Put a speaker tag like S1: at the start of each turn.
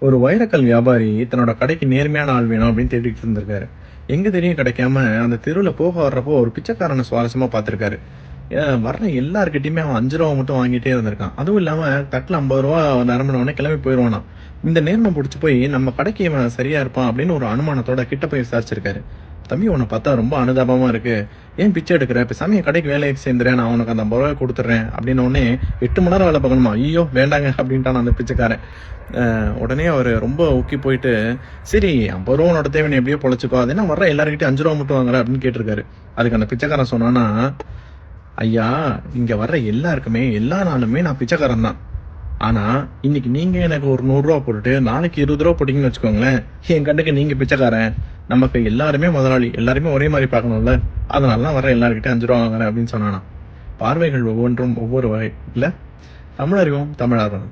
S1: ஒரு வைரக்கல் வியாபாரி தன்னோட கடைக்கு நேர்மையான ஆள் வேணும் அப்படின்னு தேடிட்டு இருந்திருக்காரு. எங்க தேடியும் கிடைக்காம அந்த தெருவுல போக வர்றப்போ ஒரு பிச்சைக்காரனை சுவாரஸ்யமா பார்த்திருக்காரு. வர்ற எல்லார்கிட்டயுமே அவன் 5 ரூபா மட்டும் வாங்கிட்டே இருந்திருக்கான். அதுவும் இல்லாம தட்டுல 50 ரூபா நிரம்பின உடனே கிளம்பி போயிடுவானாம். இந்த நேர்மை பிடிச்சு போய் நம்ம கடைக்கு இவன் சரியா இருப்பான் அப்படின்னு ஒரு அனுமானத்தோட கிட்ட போய் விசாரிச்சிருக்காரு. தம்பி, உன்னை பார்த்தா ரொம்ப அனுதாபமா இருக்கு. ஏன் பிச்சை எடுக்கிற? பேசாம என் கடைக்கு வேலைக்கு சேர்ந்துறேன், நான் உனக்கு அந்த 50 ரூபாய் கொடுத்துட்றேன் அப்படின்ன உடனே 8 மணி நேரம் வேலை பார்க்கணுமா? ஐயோ வேண்டாங்க அப்படின்ட்டான் அந்த பிச்சைக்காரன். உடனே அவரு ரொம்ப ஊக்கி போயிட்டு, சரி 50 ரூபா உன்னோட தேவை, நீ எப்படியோ பொழைச்சுக்கோ. அது என்ன வர்ற எல்லார்கிட்டயும் 5 ரூபா மட்டும் வாங்குற அப்படின்னு கேட்டிருக்காரு. அதுக்கு அந்த பிச்சைக்காரன் சொன்னான்னா, ஐயா, இங்க வர்ற எல்லாருக்குமே எல்லா நாளுமே நான் பிச்சைக்காரன் தான். ஆனா இன்னைக்கு நீங்க எனக்கு ஒரு 100 ரூபா போட்டுட்டு நாளைக்கு 20 ரூபா போட்டீங்கன்னு வச்சுக்கோங்களேன், என் கண்ணுக்கு நீங்க பிச்சைக்காரன். நமக்கு எல்லாருமே முதலாளி, எல்லாருமே ஒரே மாதிரி பார்க்கணும்ல. அதனால தான் வர எல்லார்கிட்டயும் 5 ரூபா வாங்குறேன் அப்படின்னு சொன்னானா. பார்வைகள் ஒவ்வொன்றும் ஒவ்வொரு வகை இல்ல. தமிழறிவோம், தமிழார்வம்.